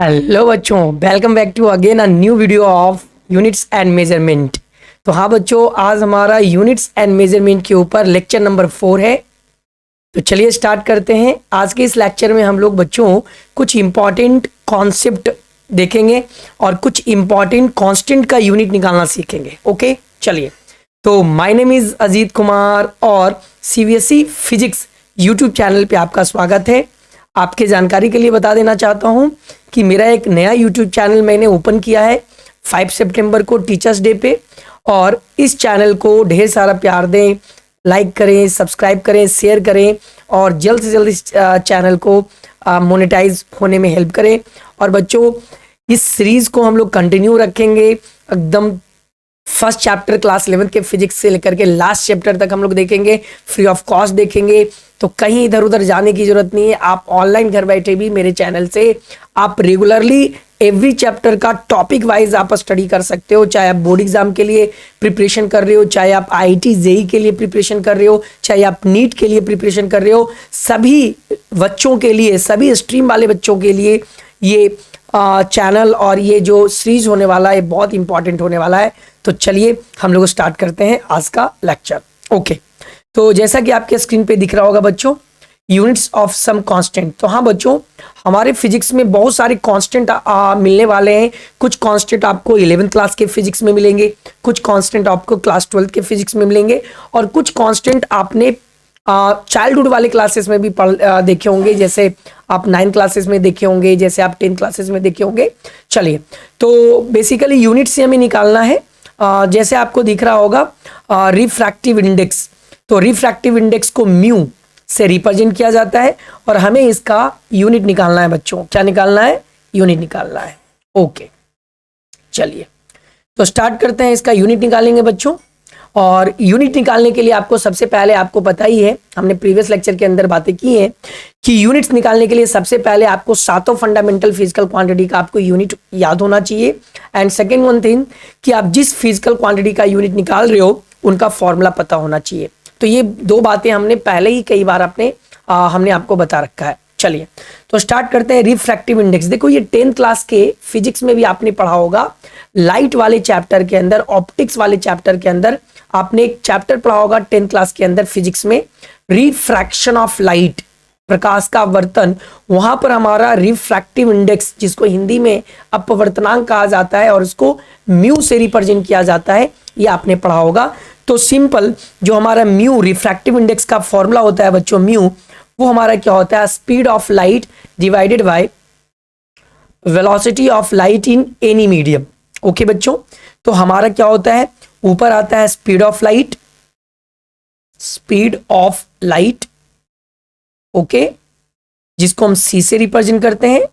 Hello बच्चों, welcome back to again a new video of units and measurement. तो हाँ बच्चों, आज हमारा यूनिट्स एंड मेजरमेंट के ऊपर लेक्चर नंबर 4 है। तो चलिए स्टार्ट करते हैं। आज के इस लेक्चर में हम लोग बच्चों कुछ इंपॉर्टेंट कॉन्सेप्ट देखेंगे और कुछ इंपॉर्टेंट कांस्टेंट का यूनिट निकालना सीखेंगे। ओके चलिए। तो my name is Ajit Kumar और सीबीएसई फिजिक्स यूट्यूब चैनल पे आपका स्वागत है। आपके जानकारी के लिए बता देना चाहता हूं कि मेरा एक नया यूट्यूब चैनल मैंने ओपन किया है 5 सितंबर को टीचर्स डे पे, और इस चैनल को ढेर सारा प्यार दें, लाइक करें, सब्सक्राइब करें, शेयर करें और जल्द से जल्द इस चैनल को मोनेटाइज होने में हेल्प करें। और बच्चों, इस सीरीज को हम लोग कंटिन्यू रखेंगे एकदम फर्स्ट चैप्टर क्लास 11 के फिजिक्स से लेकर के लास्ट चैप्टर तक हम लोग देखेंगे, फ्री ऑफ कॉस्ट देखेंगे। तो कहीं इधर उधर जाने की जरूरत नहीं है। आप ऑनलाइन घर बैठे भी मेरे चैनल से आप रेगुलरली एवरी चैप्टर का टॉपिक वाइज आप स्टडी कर सकते हो। चाहे आप बोर्ड एग्जाम के लिए प्रिपरेशन कर रहे हो, चाहे आप आईआईटी जेईई के लिए प्रिपरेशन कर रहे हो, चाहे आप नीट के लिए प्रिपरेशन कर रहे हो, सभी बच्चों के लिए, सभी स्ट्रीम वाले बच्चों के लिए ये चैनल और ये जो सीरीज होने वाला है बहुत इंपॉर्टेंट होने वाला है। तो चलिए हम लोग स्टार्ट करते हैं आज का लेक्चर। ओके, तो जैसा कि आपके स्क्रीन पे दिख रहा होगा बच्चों, यूनिट्स ऑफ सम कांस्टेंट। तो हाँ बच्चों, हमारे फिजिक्स में बहुत सारे कांस्टेंट मिलने वाले हैं। कुछ कांस्टेंट आपको 11th क्लास के फिजिक्स में मिलेंगे, कुछ कांस्टेंट आपको क्लास 12th के फिजिक्स में मिलेंगे, और कुछ कांस्टेंट आपने चाइल्डहुड वाले क्लासेस में भी देखे होंगे, जैसे आप 9 क्लासेस में देखे होंगे, जैसे आप 10 क्लासेस में देखे होंगे। चलिए, तो बेसिकली यूनिट से हमें निकालना है। जैसे आपको दिख रहा होगा रिफ्रैक्टिव इंडेक्स। तो रिफ्रैक्टिव इंडेक्स को म्यू से रिप्रेजेंट किया जाता है और हमें इसका यूनिट निकालना है बच्चों। क्या निकालना है? यूनिट निकालना है। ओके चलिए, तो स्टार्ट करते हैं। इसका यूनिट निकालेंगे बच्चों। और यूनिट निकालने के लिए आपको सबसे पहले, आपको पता ही है, हमने प्रीवियस लेक्चर के अंदर बातें की हैं कि यूनिट्स निकालने के लिए सबसे पहले आपको सातों फंडामेंटल फिजिकल क्वांटिटी का आपको यूनिट याद होना चाहिए। एंड सेकेंड वन थिंग कि आप जिस फिजिकल क्वांटिटी का यूनिट निकाल रहे हो उनका फॉर्मूला पता होना चाहिए। तो ये दो बातें हमने पहले ही कई बार हमने आपको बता रखा है। चलिए, तो स्टार्ट करते हैं। रिफ्रैक्टिव इंडेक्स, देखो ये 10th क्लास के फिजिक्स में भी आपने पढ़ा होगा। लाइट वाले चैप्टर के अंदर, ऑप्टिक्स वाले चैप्टर के अंदर आपने एक चैप्टर पढ़ा होगा 10th क्लास के अंदर फिजिक्स में, रिफ्रैक्शन ऑफ लाइट, प्रकाश का वर्तन। वहां पर हमारा रिफ्रैक्टिव इंडेक्स, जिसको हिंदी में अपवर्तनांक कहा जाता है और उसको म्यू से रिप्रेजेंट किया जाता है, ये आपने पढ़ा होगा। तो सिंपल जो हमारा म्यू रिफ्रैक्टिव इंडेक्स का फॉर्मूला होता है बच्चों, म्यू वो हमारा क्या होता है? Speed of light divided by velocity of light in any medium. Okay बच्चों, तो हमारा क्या होता है? ऊपर आता है speed of light, speed of light, okay, जिसको हम सी से रिप्रेजेंट करते हैं,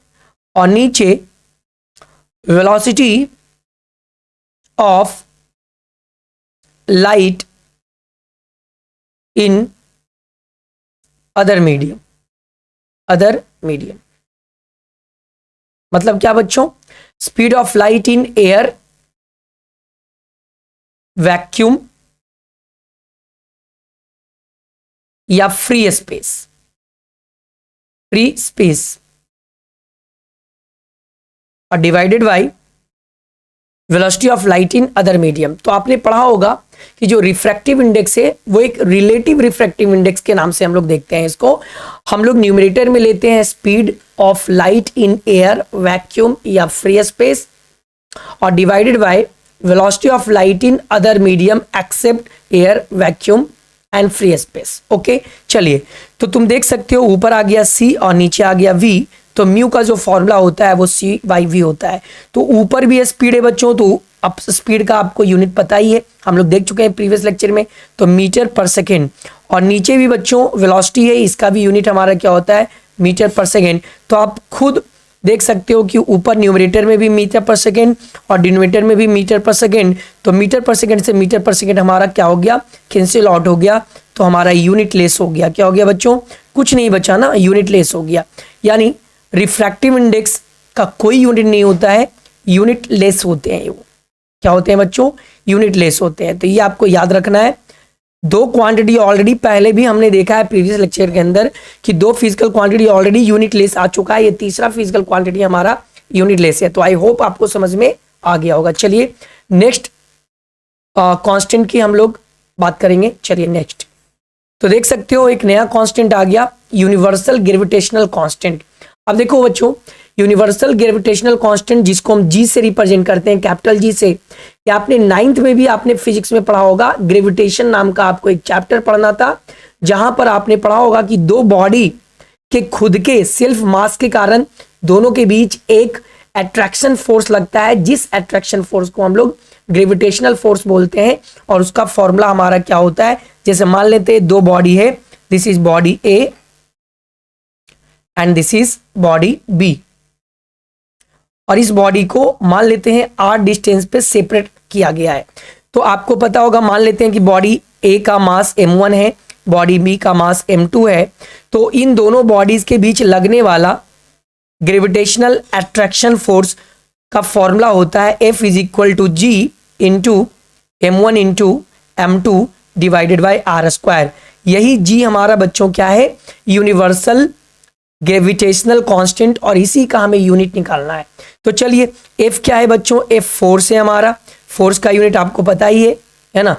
और नीचे velocity of light in other medium. Other medium मतलब क्या बच्चों? Speed of light in air, vacuum या फ्री स्पेस। फ्री स्पेस और divided by velocity of light in other medium. तो आपने पढ़ा होगा कि जो रिफ्रैक्टिव इंडेक्स है वो एक रिलेटिव रिफ्रैक्टिव इंडेक्स के नाम से हम लोग देखते हैं इसको। हम लोग न्यूमरेटर में लेते हैं speed of light in air, vacuum या फ्री स्पेस, और divided by velocity of light in other medium except air, vacuum and free space. Okay चलिए, तो तुम देख सकते हो ऊपर आ गया सी और नीचे आ गया वी। तो म्यू का जो फॉर्मूला होता है वो सी बाई वी होता है। तो ऊपर भी स्पीड है बच्चों, तो अब स्पीड का आपको यूनिट पता ही है, हम लोग देख चुके हैं प्रीवियस लेक्चर में, तो मीटर पर सेकेंड। और नीचे भी बच्चों वेलोसिटी है, इसका भी यूनिट हमारा क्या होता है? मीटर पर सेकेंड। तो आप खुद देख सकते हो कि ऊपर न्यूमरेटर में भी मीटर पर सेकेंड और डिनोमिनेटर में भी मीटर पर सेकेंड। तो मीटर पर सेकेंड से मीटर पर सेकेंड हमारा क्या हो गया? कैंसिल आउट हो गया। तो हमारा यूनिट लेस हो गया। क्या हो गया बच्चों? कुछ नहीं बचा ना, यूनिट लेस हो गया। यानी रिफ्रैक्टिव इंडेक्स का कोई यूनिट नहीं होता है, यूनिट लेस होते हैं। वो क्या होते हैं बच्चों? यूनिट लेस होते हैं। तो ये आपको याद रखना है। दो क्वांटिटी ऑलरेडी पहले भी हमने देखा है प्रीवियस लेक्चर के अंदर कि दो physical quantity already unitless आ चुका है। ये तीसरा फिजिकल क्वांटिटी हमारा यूनिट लेस है। तो आई होप आपको समझ में आ गया होगा। चलिए नेक्स्ट कांस्टेंट की हम लोग बात करेंगे। चलिए नेक्स्ट, तो देख सकते हो एक नया कांस्टेंट आ गया, यूनिवर्सल ग्रेविटेशनल कांस्टेंट। अब देखो बच्चों, यूनिवर्सल ग्रेविटेशनल कांस्टेंट जिसको हम जी से रिप्रेजेंट करते हैं, कैपिटल जी से, ये आपने 9th में भी आपने फिजिक्स में पढ़ा होगा। ग्रेविटेशन नाम का आपको एक चैप्टर पढ़ना था, जहां पर आपने पढ़ा होगा कि दो बॉडी के खुद के सेल्फ मास के कारण दोनों के बीच एक अट्रैक्शन फोर्स लगता है, जिस अट्रैक्शन फोर्स को हम लोग ग्रेविटेशनल फोर्स बोलते हैं। और उसका फॉर्मूला हमारा क्या होता है, जैसे मान लेते हैं दो बॉडी है, this is body A and this is body B, और इस बॉडी को मान लेते हैं r डिस्टेंस पे सेपरेट किया गया है। तो आपको पता होगा, मान लेते हैं कि बॉडी ए का मास m1 है, बॉडी बी का मास m2 है। तो इन दोनों बॉडीज के बीच लगने वाला ग्रेविटेशनल अट्रैक्शन फोर्स का फॉर्मूला होता है F is equal to G into M1 into M2 divided by R square. यही G हमारा बच्चों क्या है, यूनिवर्सल ग्रेविटेशनल कांस्टेंट, और इसी का हमें यूनिट निकालना है। तो चलिए F क्या है बच्चों, F फोर्स है हमारा। फोर्स का यूनिट आपको पता ही है ना,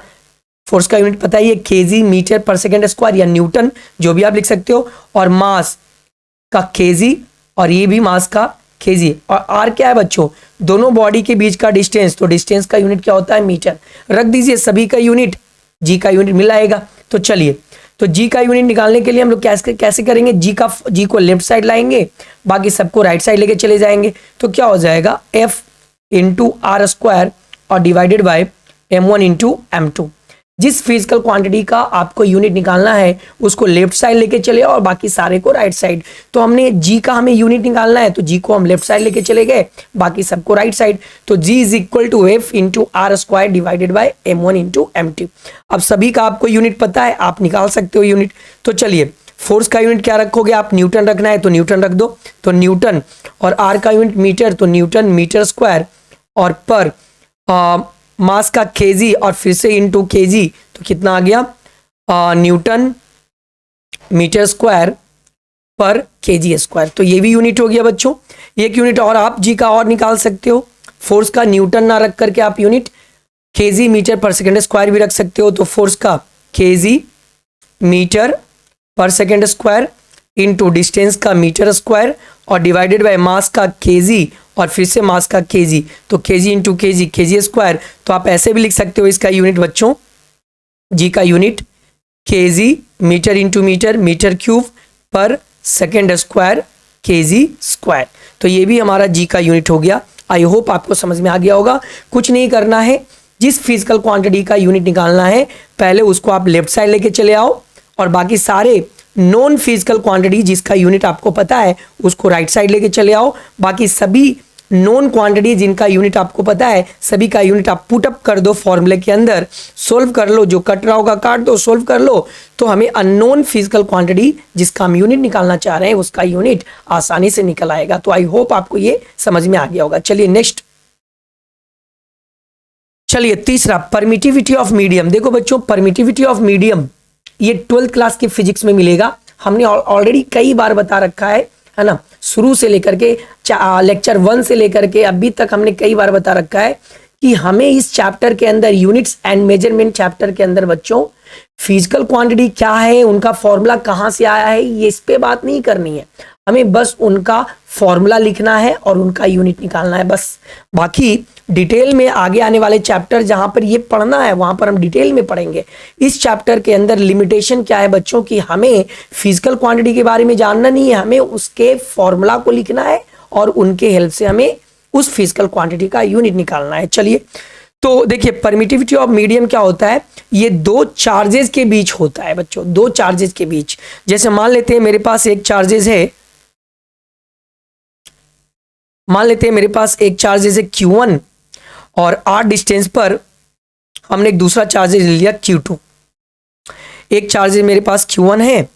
फोर्स का यूनिट पता ही है, केजी मीटर पर सेकेंड स्क्वायर या न्यूटन, जो भी आप लिख सकते हो। और मास का केजी, और ये भी मास का केजी। और आर क्या है बच्चों, दोनों बॉडी के बीच का डिस्टेंस, तो डिस्टेंस का यूनिट क्या होता है, मीटर। रख दीजिए सभी का यूनिट, जी का यूनिट मिल आएगा। तो चलिए, तो जी का यूनिट निकालने के लिए हम लोग कैसे करेंगे, जी को लेफ्ट साइड लाएंगे, बाकी सबको राइट साइड लेके चले जाएंगे। तो क्या हो जाएगा, एफ इंटू आर स्क्वायर और divided by m1 into m2। जिस फिजिकल क्वांटिटी का आपको यूनिट निकालना है उसको लेफ्ट साइड लेके चले और बाकी सारे को राइट साइड। तो हमने जी का हमें यूनिट निकालना है, तो जी को हम लेफ्ट साइड लेके चले गए, बाकी सबको राइट साइड। तो G is equal to F into R square divided by m1 into m2। अब सभी का आपको यूनिट पता है, आप निकाल सकते हो यूनिट। तो चलिए, फोर्स का यूनिट क्या रखोगे आप, न्यूटन रखना है तो न्यूटन रख दो, तो न्यूटन। और आर का यूनिट मीटर, तो न्यूटन मीटर स्क्वायर, और पर मास का केजी और फिर से इनटू केजी, तो कितना आ गया, न्यूटन मीटर स्क्वायर पर केजी स्क्वायर। तो ये भी यूनिट हो गया बच्चों, एक यूनिट। और आप जी का और निकाल सकते हो, फोर्स का न्यूटन ना रख करके आप यूनिट केजी मीटर पर सेकेंड स्क्वायर भी रख सकते हो। तो फोर्स का केजी मीटर पर सेकेंड स्क्वायर इनटू डिस्टेंस का मीटर स्क्वायर और डिवाइडेड बाय मास का केजी और फिर से मास का केजी, तो KG into KG, KG square. तो आप ऐसे भी लिख सकते हो इसका यूनिट बच्चों, जी का unit KG metre into metre, metre cube पर सेकेंड स्क्वायर, केजी स्क्वायर। तो ये भी हमारा जी का यूनिट हो गया। आई होप आपको समझ में आ गया होगा। कुछ नहीं करना है, जिस फिजिकल क्वांटिटी का यूनिट निकालना है पहले उसको आप लेफ्ट साइड लेके चले आओ, और बाकी सारे नॉन फिजिकल क्वांटिटी जिसका यूनिट आपको पता है उसको राइट साइड लेके चले आओ। बाकी सभी नॉन क्वांटिटी जिनका यूनिट आपको पता है सभी का यूनिट आप पुट अप कर दो फॉर्मूले के अंदर, सोल्व कर लो, जो कट रहा होगा काट दो, सोल्व कर लो। तो हमें अननोन फिजिकल क्वांटिटी जिसका हम यूनिट निकालना चाह रहे हैं उसका यूनिट आसानी से निकल आएगा। तो आई होप आपको ये समझ में आ गया होगा। चलिए नेक्स्ट, चलिए तीसरा, परमिटिविटी ऑफ मीडियम। देखो बच्चों, परमिटिविटी ऑफ मीडियम ये 12th क्लास के फिजिक्स में मिलेगा। हमने ऑलरेडी कई बार बता रखा है ना, शुरू से लेकर के लेक्चर 1 से लेकर के अभी तक हमने कई बार बता रखा है कि हमें इस चैप्टर के अंदर, यूनिट्स एंड मेजरमेंट चैप्टर के अंदर बच्चों, फिजिकल क्वांटिटी क्या है, उनका फॉर्मूला कहाँ से आया है, ये इस पे बात नहीं करनी है। हमें बस उनका फॉर्मूला लिखना है और उनका यूनिट निकालना है बस। बाकी डिटेल में आगे आने वाले चैप्टर जहां पर ये पढ़ना है वहां पर हम डिटेल में पढ़ेंगे। इस चैप्टर के अंदर लिमिटेशन क्या है बच्चों की, हमें फिजिकल क्वांटिटी के बारे में जानना नहीं है, हमें उसके फॉर्मूला को लिखना है और उनके हेल्प से हमें उस फिजिकल क्वांटिटी का यूनिट निकालना है। चलिए, तो देखिए परमिटिविटी ऑफ मीडियम क्या होता है, ये दो चार्जेस के बीच होता है बच्चों, दो चार्जेस के बीच। जैसे मान लेते हैं मेरे पास एक चार्जेस है, मान लेते हैं मेरे पास एक चार्जेस है Q1 और r डिस्टेंस पर हमने एक दूसरा चार्जेस ले लिया Q2। एक चार्जेस मेरे पास Q1 है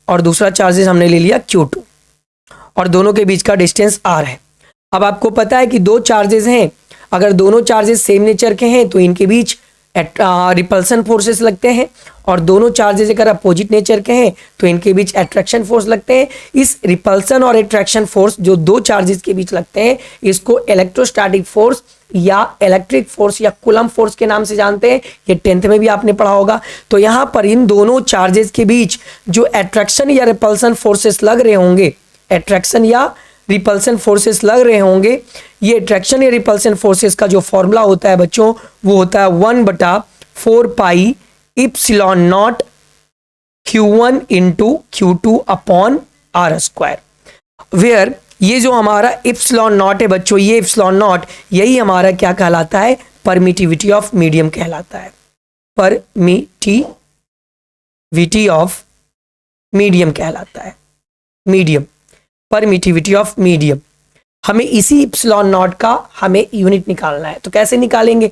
और दूसरा चार्जेस हमने ले लिया Q2 और दोनों के बीच का डिस्टेंस r है। अब आपको पता है कि दो चार्जेस हैं, अगर दोनों चार्जेस सेम नेचर के हैं तो इनके बीच रिपल्सन फोर्सेस लगते हैं, और दोनों चार्जेस अगर अपोजिट नेचर के हैं तो इनके बीच अट्रैक्शन फोर्स लगते हैं। इस रिपल्सन और अट्रैक्शन फोर्स जो दो चार्जेस के बीच लगते हैं इसको इलेक्ट्रोस्टैटिक फोर्स या इलेक्ट्रिक फोर्स या कूलम फोर्स के नाम से जानते हैं। ये 10th में भी आपने पढ़ा होगा। तो यहाँ पर इन दोनों चार्जेस के बीच जो अट्रैक्शन या रिपल्सन फोर्सेस लग रहे होंगे, अट्रैक्शन या रिपल्सन फोर्सेस लग रहे होंगे, ये अट्रैक्शन या रिपल्सन फोर्सेस का जो फॉर्मूला होता है बच्चों वो होता है 1/4 pi epsilon nought Q1 into Q2 upon R square, where ये जो हमारा इप्सिलॉन नॉट है बच्चों, ये इप्सिलॉन नॉट यही हमारा क्या कहलाता है, परमिटिविटी ऑफ मीडियम कहलाता है। परमिटिविटी ऑफ मीडियम कहलाता है, मीडियम, परमिटिविटी ऑफ मीडियम। हमें इसी इप्सिलॉन नॉट का हमें यूनिट निकालना है। तो कैसे निकालेंगे,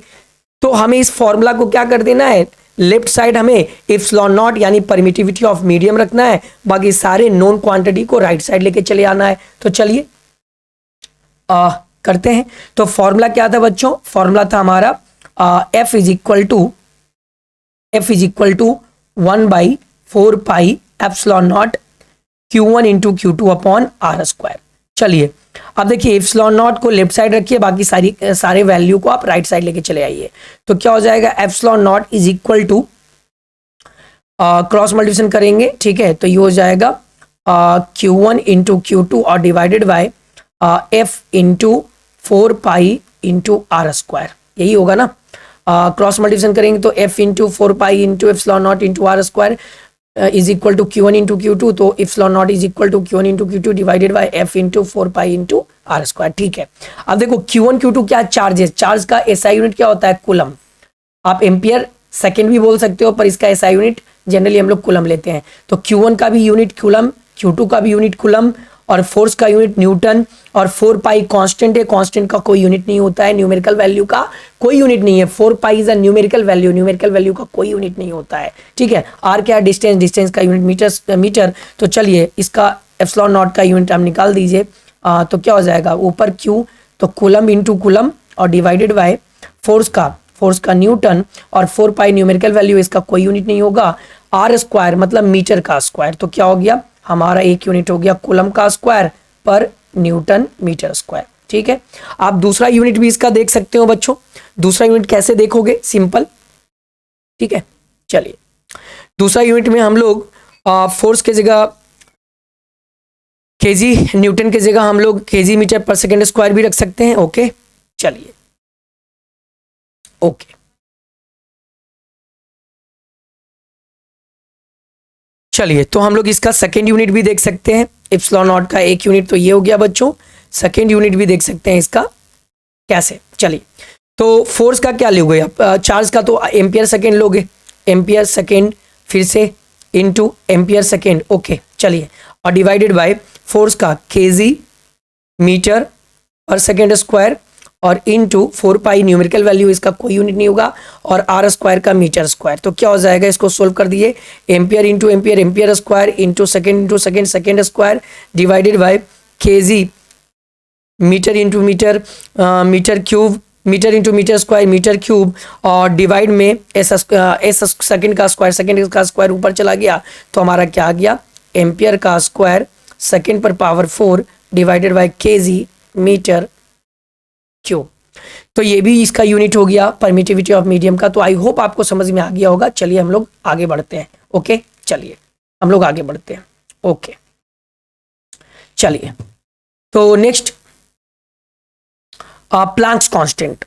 तो हमें इस फॉर्मूला को क्या कर देना है, लेफ्ट साइड हमें इप्सिलॉन नॉट यानी परमिटिविटी ऑफ मीडियम रखना है, बाकी सारे नॉन क्वांटिटी को राइट साइड लेके चले आना है। तो चलिए करते हैं। तो फॉर्मूला क्या था बच्चों, फॉर्मूला था हमारा F is equal to 1/4 pi epsilon naught Q1 into Q2 upon R square. चलिए अब देखिए इप्सिलॉन नॉट को लेफ्ट साइड रखिए, बाकी सारे वैल्यू को आप राइट साइड लेके चले आइए। तो क्या हो जाएगा, epsilon naught is equal to, cross multiplication करेंगे, ठीक है, तो ये हो जाएगा Q1 इंटू Q2 और divided by F into 4 pi into R square, यही होगा ना। क्रॉस मल्टीप्लिकेशन करेंगे तो F into 4 pi into epsilon naught into R square is equal to Q1 into Q2, तो epsilon naught is equal to Q1 into Q2 divided by F into 4 pi into R square, ठीक है। अब देखो Q1 Q2 क्या charge है, charge का SI unit क्या होता है, कूलम। आप एम्पियर सेकेंड भी बोल सकते हो, पर इसका एसआई यूनिट जनरली हम लोग कूलम लेते हैं। तो Q1 का भी यूनिट कूलम, Q2 का भी यूनिट कूलम, और फोर्स का यूनिट न्यूटन, और 4 पाई कांस्टेंट है, कांस्टेंट का कोई यूनिट नहीं होता है, न्यूमेरिकल वैल्यू का कोई यूनिट नहीं है। 4 pi is a numerical value, numerical value का कोई यूनिट नहीं होता है, ठीक है। आर क्या, डिस्टेंस, डिस्टेंस का यूनिट मीटर। तो चलिए इसका एप्सिलॉन नॉट का यूनिट आप निकाल दीजिए। तो क्या हो जाएगा, ऊपर Q तो कूलम इंटू कूलम और डिवाइडेड बाय फोर्स का न्यूटन, और 4 पाई न्यूमेरिकल वैल्यू, इसका कोई यूनिट नहीं होगा। R स्क्वायर मतलब मीटर का स्क्वायर, तो क्या हो गया हमारा एक यूनिट हो गया कूलम का स्क्वायर पर न्यूटन मीटर स्क्वायर, ठीक है। आप दूसरा यूनिट भी इसका देख सकते हो बच्चों। दूसरा यूनिट कैसे देखोगे, सिंपल, ठीक है। चलिए दूसरा यूनिट में हम लोग फोर्स के जगह केजी, न्यूटन के जगह हम लोग केजी मीटर पर सेकेंड स्क्वायर भी रख सकते हैं। ओके चलिए, ओके चलिए, तो हम लोग इसका सेकेंड यूनिट भी देख सकते हैं। इप्सिलॉन नॉट का एक यूनिट तो ये हो गया बच्चों, सेकेंड यूनिट भी देख सकते हैं इसका कैसे। चलिए तो फोर्स का क्या लोगे आप, चार्ज का तो एम्पियर सेकेंड लोगे, एम्पियर सेकेंड फिर से इनटू एम्पियर सेकेंड, ओके चलिए, और डिवाइडेड बाय फोर्स का केजी मीटर पर सेकेंड स्क्वायर और इनटू 4 पाई न्यूमेरिकल वैल्यू, इसका कोई यूनिट नहीं होगा, और आर स्क्वायर का मीटर स्क्वायर। तो क्या हो जाएगा, इसको सोल्व कर दिए, ampere into ampere, ampere square into second second square divided by KG metre into metre, metre cube, metre into metre square, metre cube, और डिवाइड में एस सेकेंड का स्क्वायर ऊपर चला गया, तो हमारा क्या आ गया, एम्पियर का स्क्वायर सेकेंड पर power 4 divided by KG metre cube. तो ये भी इसका यूनिट हो गया परमिटिविटी ऑफ मीडियम का। तो आई होप आपको समझ में आ गया होगा। चलिए हम लोग आगे बढ़ते हैं। ओके चलिए हम लोग आगे बढ़ते हैं। ओके चलिए, तो नेक्स्ट प्लैंक्स कांस्टेंट।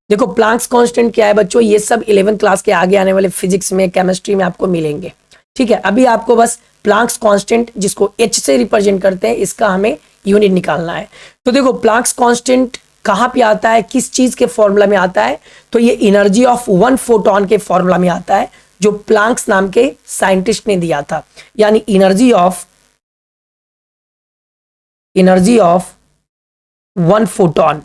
देखो प्लैंक्स कांस्टेंट क्या है बच्चों, ये सब 11th क्लास के आगे आने वाले फिजिक्स में, केमिस्ट्री में आपको मिलेंगे, ठीक है। अभी आपको बस प्लैंक्स कांस्टेंट जिसको H से रिप्रेजेंट करते हैं, इसका हमें यूनिट निकालना है। तो देखो प्लैंक्स कांस्टेंट कहाँ पे आता है, किस चीज के फॉर्मूला में आता है, तो ये एनर्जी ऑफ 1 फोटोन के फॉर्मूला में आता है, जो प्लैंक्स नाम के साइंटिस्ट ने दिया था। यानी एनर्जी ऑफ 1 फोटोन।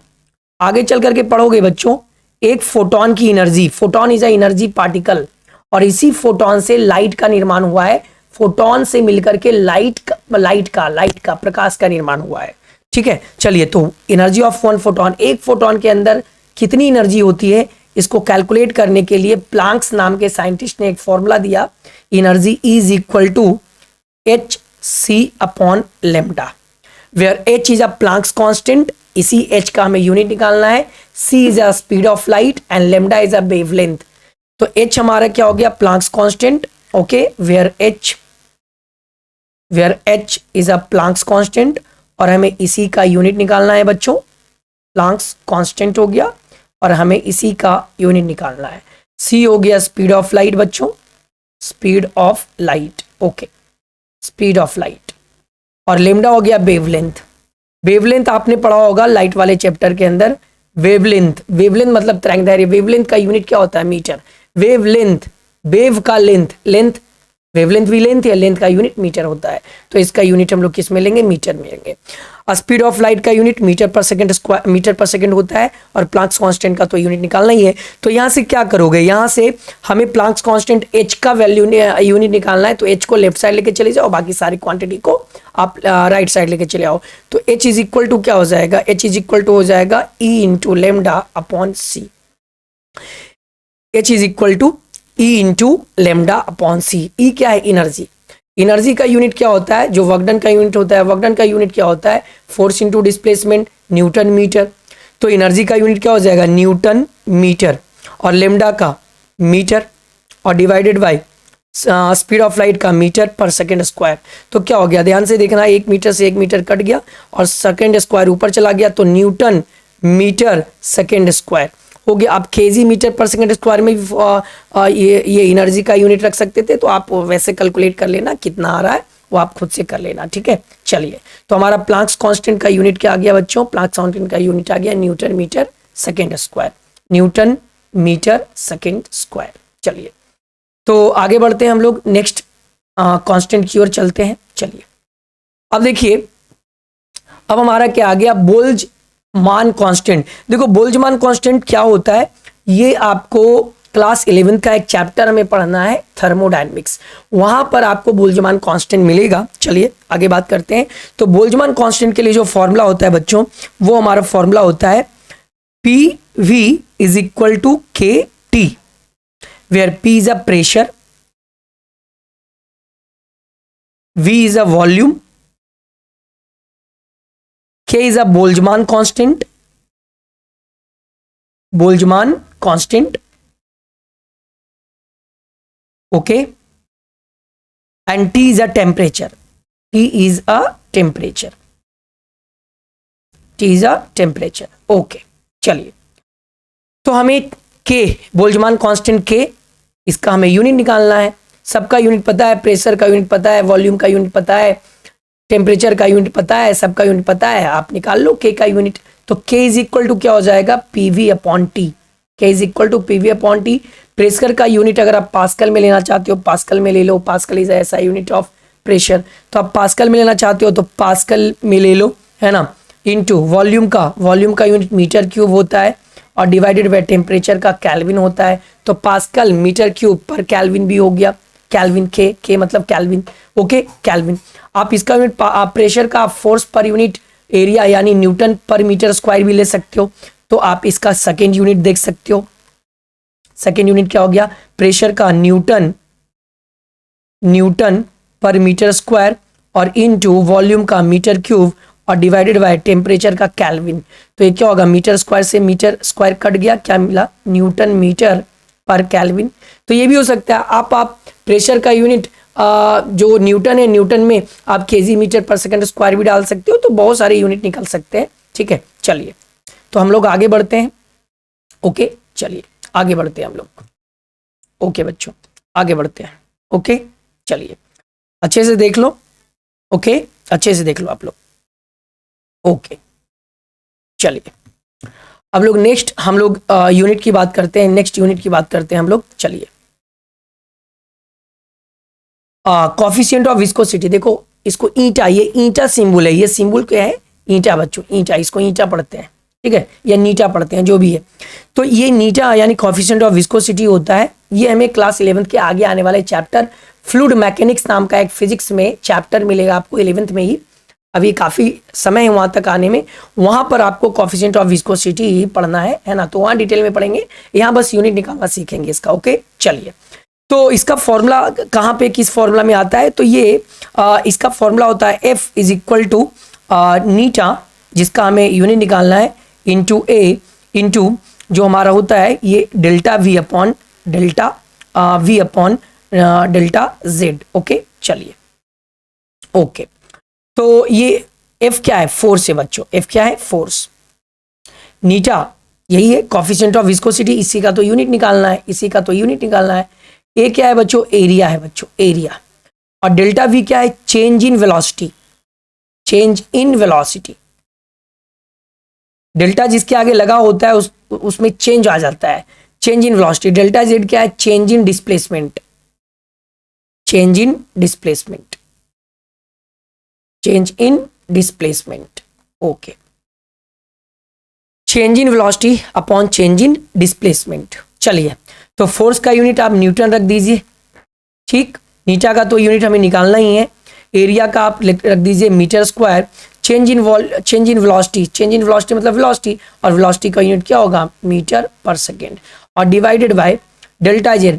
आगे चल करके पढ़ोगे बच्चों, एक फोटोन की energy, photon is a energy particle, और इसी फोटोन से लाइट का निर्माण हुआ है। फोटोन से मिलकर के लाइट का प्रकाश का निर्माण हुआ है, ठीक है। चलिए, तो एनर्जी ऑफ 1 फोटोन, एक फोटोन के अंदर कितनी एनर्जी होती है, इसको कैलकुलेट करने के लिए प्लांक्स नाम के साइंटिस्ट ने एक फॉर्मूला दिया, energy is equal to H C upon lambda, where H is a Planck's constant, इसी एच का हमें यूनिट निकालना है, C is a speed of light and lambda is a wavelength. तो एच हमारा क्या हो गया, Planck's constant, okay, where H is a Planck's constant, और हमें इसी का यूनिट निकालना है बच्चों, प्लांक्स कांस्टेंट हो गया और हमें इसी का यूनिट निकालना है। सी हो गया स्पीड ऑफ लाइट बच्चों, speed of light, okay, speed of light, और लेमडा हो गया वेवलेंथ। वेवलेंथ आपने पढ़ा होगा लाइट वाले चैप्टर के अंदर, वेवलेंथ, वेवलेंथ मतलब तरंगदैर्घ्य, वेवलेंथ का यूनिट क्या होता है, मीटर। वेवलेंथ, वेव का लेंथ, लेंथ, वेवलेंथ भी लेंथ या लेंथ का यूनिट मीटर होता है, तो इसका यूनिट हम लोग किस में लेंगे, मीटर में लेंगे। स्पीड ऑफ लाइट का यूनिट मीटर पर सेकंड स्क्वायर, मीटर पर सेकंड होता है, और प्लांक्स कांस्टेंट का तो यूनिट निकालना ही है। तो यहाँ से क्या करोगे, यहाँ से हमें प्लांक्स कांस्टेंट एच का वैल्यू यूनिट निकालना है, तो एच को लेफ्ट साइड लेके चले जाओ, बाकी सारी क्वांटिटी को आप राइट साइड लेके चले आओ। तो एच इज इक्वल टू क्या हो जाएगा, एच इज इक्वल टू हो जाएगा E into lambda upon C. H is equal to E into lambda upon C. E क्या है, एनर्जी। एनर्जी का यूनिट क्या होता है, जो वर्क डन का यूनिट होता है, वर्क डन का यूनिट क्या होता है, force into displacement, newton metre. तो एनर्जी का यूनिट क्या हो जाएगा, न्यूटन मीटर, और लेमडा का मीटर, और divided by speed of light का मीटर पर सेकेंड स्क्वायर। तो क्या हो गया, ध्यान से देखना, 1 मीटर से 1 मीटर कट गया और सेकेंड स्क्वायर ऊपर चला गया, तो न्यूटन मीटर सेकेंड स्क्वायर हो गया। आप केजी मीटर पर सेकंड स्क्वायर में ये एनर्जी का यूनिट रख सकते थे, तो आप वैसे कैलकुलेट कर लेना कितना आ रहा है, वो आप खुद से कर लेना, ठीक है। चलिए, तो हमारा प्लांक्स कांस्टेंट का यूनिट क्या आ गया बच्चों, प्लांक्स कांस्टेंट का यूनिट आ गया newton metre second square, newton metre second square. चलिए, तो आगे बढ़ते हैं हम लोग, नेक्स्ट कांस्टेंट की ओर चलते हैं। चलिए, अब देखिए, अब हमारा क्या आ गया, बोल्ट्जमान कांस्टेंट। देखो बोल्ट्जमान कांस्टेंट क्या होता है, ये आपको क्लास 11th का एक चैप्टर हमें पढ़ना है, थर्मोडायनेमिक्स, वहां पर आपको बोल्ट्जमान कांस्टेंट मिलेगा। चलिए आगे बात करते हैं। तो बोल्ट्जमान कांस्टेंट के लिए जो फॉर्मूला होता है बच्चों, वो हमारा फॉर्मूला होता है P V is equal to K T, where P is a pressure, V is a volume, K is a Boltzmann constant, Boltzmann constant, okay, and T is a temperature, T is a temperature, T is a temperature, okay। चलिए, तो हमें K, Boltzmann constant K, इसका हमें unit निकालना है। सबका unit पता है, प्रेशर का यूनिट पता है, वॉल्यूम का यूनिट पता है, टेम्परेचर का यूनिट पता है, सबका यूनिट पता है, आप निकाल लो के का यूनिट। तो के इज इक्वल टू क्या हो जाएगा, PV upon T, K is equal to PV upon T. Pressure का यूनिट अगर आप पास्कल में लेना चाहते हो, पास्कल में ले लो, पास्कल इज ऐसा यूनिट ऑफ प्रेशर, तो आप पास्कल में लेना चाहते हो तो पास्कल में ले लो, है ना। इनटू वॉल्यूम का यूनिट मीटर क्यूब होता है, और डिवाइडेड बाय टेम्परेचर का कैल्विन होता है, तो पास्कल मीटर क्यूब पर कैल्विन भी हो गया, कैल्विन के मतलब कैल्विन, ओके, कैल्विन। आप इसका यूनिट प्रेशर का फोर्स पर यूनिट एरिया यानी न्यूटन पर मीटर स्क्वायर भी ले सकते हो, तो आप इसका सेकेंड यूनिट देख सकते हो। सेकेंड यूनिट क्या हो गया, प्रेशर का न्यूटन पर मीटर स्क्वायर, और इनटू वॉल्यूम का मीटर क्यूब, और डिवाइडेड बाय टेम्परेचर का कैल्विन। तो ये क्या होगा, मीटर स्क्वायर से मीटर स्क्वायर कट गया, क्या मिला, न्यूटन मीटर पर कैल्विन। तो ये भी हो सकता है, आप प्रेशर का यूनिट जो न्यूटन है, न्यूटन में आप केजी मीटर पर सेकंड स्क्वायर भी डाल सकते हो, तो बहुत सारे यूनिट निकल सकते हैं, ठीक है। चलिए, तो हम लोग आगे बढ़ते हैं, ओके, चलिए आगे बढ़ते हैं हम लोग, ओके बच्चों आगे बढ़ते हैं, ओके। चलिए अच्छे से देख लो, ओके, अच्छे से देख लो आप लोग, ओके। चलिए अब लोग नेक्स्ट हम लोग यूनिट की बात करते हैं, नेक्स्ट यूनिट की बात करते हैं हम लोग। चलिए, कोफिशिएंट ऑफ विस्कोसिटी, देखो इसको ईंटा, ये ईंटा सिंबल है, ये सिंबल क्या है, ईंटा बच्चों, ईंटा, इसको ईंटा पढ़ते हैं, ठीक है, या नीटा पढ़ते हैं, जो भी है। तो ये नीटा यानी कोफिशिएंट ऑफ विस्कोसिटी होता है, ये हमें क्लास 11th के आगे आने वाले चैप्टर फ्लूइड मैकेनिक्स नाम का एक फिजिक्स में चैप्टर मिलेगा आपको 11th में ही, अभी काफ़ी समय है वहाँ तक आने में, वहाँ पर आपको कोफिशिएंट ऑफ विस्कोसिटी पढ़ना है ना, तो वहाँ डिटेल में पढ़ेंगे, यहाँ बस यूनिट निकालना सीखेंगे इसका। ओके चलिए, तो इसका फॉर्मूला कहाँ पे किस फॉर्मूला में आता है, तो ये इसका फॉर्मूला होता है F इज इक्वल टू नीटा, जिसका हमें यूनिट निकालना है, इंटू ए इंटू जो हमारा होता है ये delta V upon delta Z। Okay चलिए, ओके तो ये F क्या है, फोर्स है बच्चों, F क्या है, फोर्स। नीटा यही है कोफिशिएंट ऑफ विस्कोसिटी, इसी का तो यूनिट निकालना है, इसी का तो यूनिट निकालना है। ए क्या है बच्चों, एरिया है बच्चों, एरिया। और डेल्टा V क्या है, change in velocity, change in velocity. Delta जिसके आगे लगा होता है उसमें चेंज आ जाता है, change in velocity. Delta Z क्या है, change in displacement, change in displacement, change in displacement. Okay, change in velocity upon change in displacement. चलिए, तो फोर्स का यूनिट आप न्यूटन रख दीजिए, ठीक। नीटा का तो यूनिट हमें निकालना ही है, एरिया का आप रख दीजिए metre square. Change in velocity, change in velocity मतलब वेलोसिटी, और वेलोसिटी का यूनिट क्या होगा, मीटर पर सेकेंड, और divided by delta Z,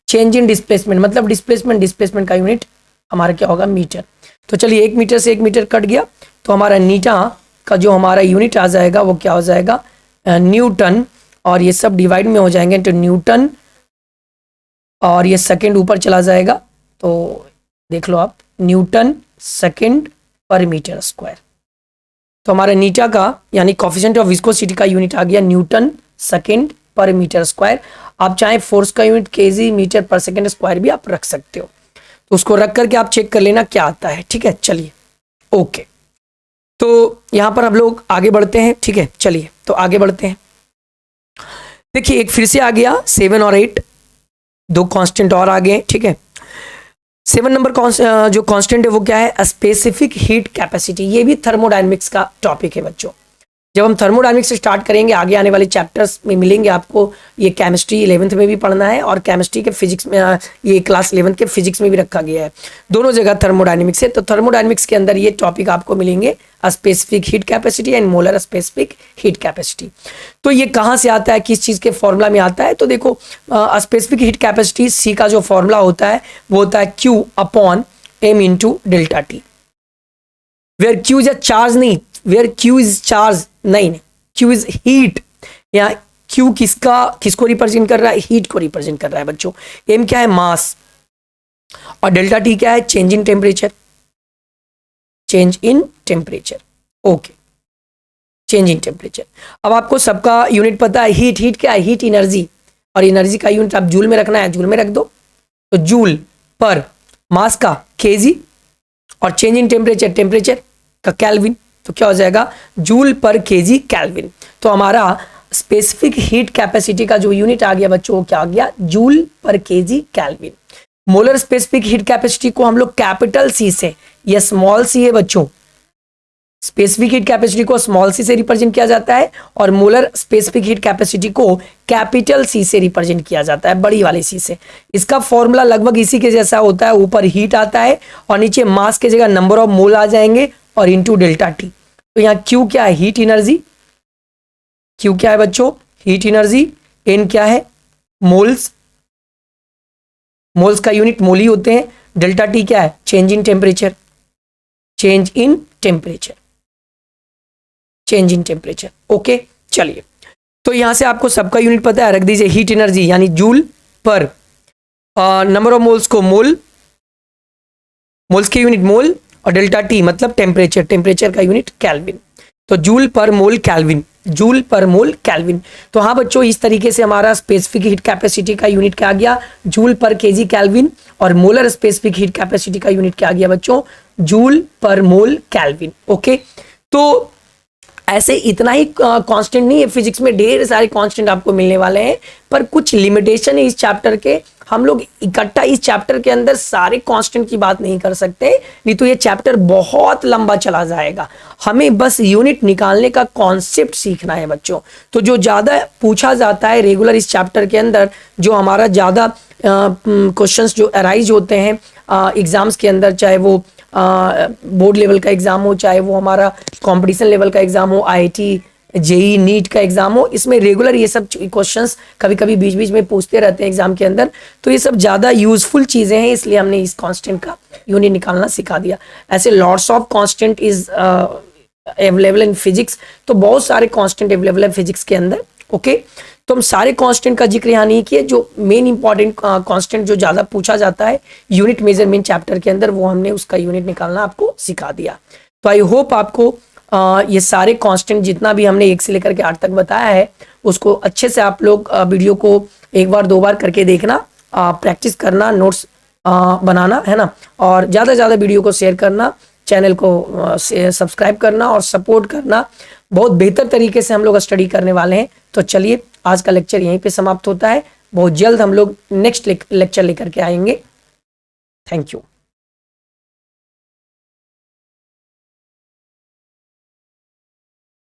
change in displacement मतलब डिस्प्लेसमेंट का यूनिट हमारा क्या होगा, मीटर। तो चलिए 1 मीटर से 1 मीटर कट गया, तो हमारा नीटा का जो हमारा यूनिट आ जाएगा वो क्या हो जाएगा, न्यूटन, और ये सब डिवाइड में हो जाएंगे तो न्यूटन, और ये सेकंड ऊपर चला जाएगा, तो देख लो आप, न्यूटन सेकंड पर मीटर स्क्वायर। तो हमारा नीटा का यानी कोफिशिएंट ऑफ विस्कोसिटी का यूनिट आ गया न्यूटन सेकंड पर मीटर स्क्वायर। आप चाहे फोर्स का यूनिट केजी मीटर पर सेकंड स्क्वायर भी आप रख सकते हो, तो उसको रख करके आप चेक कर लेना क्या आता है, ठीक है। चलिए ओके, तो यहाँ पर हम लोग आगे बढ़ते हैं, ठीक है। चलिए तो आगे बढ़ते हैं, देखिए एक फिर से आ गया 7 और 8, दो कांस्टेंट और आ गए, ठीक है। 7 नंबर जो कांस्टेंट है वो क्या है, स्पेसिफिक हीट कैपेसिटी। ये भी थर्मोडायनेमिक्स का टॉपिक है बच्चों। जब हम थर्मोडायनेमिक्स से स्टार्ट करेंगे, आगे आने वाले चैप्टर्स में मिलेंगे आपको, ये केमिस्ट्री 11th में भी पढ़ना है, और केमिस्ट्री के फिजिक्स में, ये क्लास 11th के फिजिक्स में भी रखा गया है, दोनों जगह थर्मोडायनेमिक्स है। तो थर्मोडायनेमिक्स के अंदर ये टॉपिक आपको मिलेंगे, specific heat capacity and molar specific heat capacity. तो ये कहाँ से आता है, किस चीज़ के फॉर्मूला में आता है, तो देखो स्पेसिफिक हीट कैपेसिटी सी का जो फॉर्मूला होता है वो होता है Q upon M into delta T, where Q is a charge, नहीं वेयर Q इज चार्ज, नहीं Q इज हीट। यहाँ Q किसको रिप्रेजेंट कर रहा है, हीट को रिप्रेजेंट कर रहा है बच्चों। M क्या है, मास, और डेल्टा टी क्या है, change in temperature, change in temperature. Okay, change in temperature. अब आपको सबका यूनिट पता है, हीट क्या है, हीट एनर्जी, और एनर्जी का यूनिट आप जूल में रखना है, जूल में रख दो, तो जूल पर मास का केजी, और चेंज इन टेम्परेचर का केल्विन, तो क्या हो जाएगा, जूल पर केजी केल्विन। तो हमारा स्पेसिफिक हीट कैपेसिटी का जो यूनिट आ गया बच्चों वो क्या आ गया, जूल पर KG kelvin. Molar specific heat capacity को हम लोग कैपिटल सी से, या स्मॉल सी है बच्चों, स्पेसिफिक हीट कैपेसिटी को स्मॉल सी से रिप्रेजेंट किया जाता है, और मोलर स्पेसिफिक हीट कैपेसिटी को कैपिटल सी से रिप्रेजेंट किया जाता है, बड़ी वाली सी से। इसका फॉर्मूला लगभग इसी के जैसा होता है, ऊपर हीट आता है और नीचे मास के जगह नंबर ऑफ मोल आ जाएंगे, और इंटू डेल्टा टी। तो यहाँ Q क्या है, हीट एनर्जी, Q क्या है बच्चों, हीट एनर्जी, N क्या है, मोल्स, मोल्स का यूनिट मोल ही होते हैं, डेल्टा टी क्या है, change in temperature, change in temperature, change in temperature. Okay चलिए, तो यहां से आपको सबका यूनिट पता है, रख दीजिए हीट एनर्जी यानी जूल पर, नंबर ऑफ मोल्स को मोल, मोल्स के यूनिट मोल, और डेल्टा टी मतलब टेम्परेचर, टेम्परेचर का यूनिट केल्विन। तो जूल पर मोल केल्विन, जूल पर मोल केल्विन। तो हाँ बच्चों, इस तरीके से हमारा स्पेसिफिक हीट कैपेसिटी का यूनिट क्या आ गया, जूल पर केजी केल्विन, और मोलर स्पेसिफिक हीट कैपेसिटी का यूनिट क्या आ गया बच्चों, जूल पर मोल केल्विन। ओके, तो ऐसे इतना ही कांस्टेंट नहीं है, फिजिक्स में ढेर सारे कांस्टेंट आपको मिलने वाले हैं, पर कुछ लिमिटेशन है इस चैप्टर के। हम लोग इकट्ठा इस चैप्टर के अंदर सारे कांस्टेंट की बात नहीं कर सकते, नहीं तो ये चैप्टर बहुत लंबा चला जाएगा। हमें बस यूनिट निकालने का कॉन्सेप्ट सीखना है बच्चों। तो जो ज़्यादा पूछा जाता है रेगुलर इस चैप्टर के अंदर, जो हमारा ज़्यादा क्वेश्चंस जो अराइज होते हैं एग्जाम्स के अंदर, चाहे वो बोर्ड लेवल का एग्जाम हो, चाहे वो हमारा कंपटीशन लेवल का एग्जाम हो, आईआईटी, जेई, नीट का एग्जाम हो, इसमें रेगुलर ये सब क्वेश्चंस कभी कभी बीच बीच में पूछते रहते हैं एग्जाम के अंदर। तो ये सब ज़्यादा यूजफुल चीज़ें हैं, इसलिए हमने इस कांस्टेंट का यूनिट निकालना सिखा दिया। ऐसे lots of constant is available in physics, तो बहुत सारे कांस्टेंट अवेलेबल है फिजिक्स के अंदर। ओके, तो हम सारे कांस्टेंट का जिक्र यहाँ नहीं किए, जो मेन इंपॉर्टेंट कांस्टेंट जो ज़्यादा पूछा जाता है यूनिट मेजरमेंट चैप्टर के अंदर, वो हमने उसका यूनिट निकालना आपको सिखा दिया। तो आई होप आपको ये सारे कांस्टेंट जितना भी हमने 1 से लेकर के 8 तक बताया है, उसको अच्छे से आप लोग वीडियो को 1 बार 2 बार करके देखना, प्रैक्टिस करना, नोट्स बनाना, है ना, और ज़्यादा से ज़्यादा वीडियो को शेयर करना, चैनल को सब्सक्राइब करना और सपोर्ट करना। बहुत बेहतर तरीके से हम लोग स्टडी करने वाले हैं। तो चलिए, आज का लेक्चर यहीं पे समाप्त होता है। बहुत जल्द हम लोग नेक्स्ट लेक्चर लेकर के आएंगे। Thank you.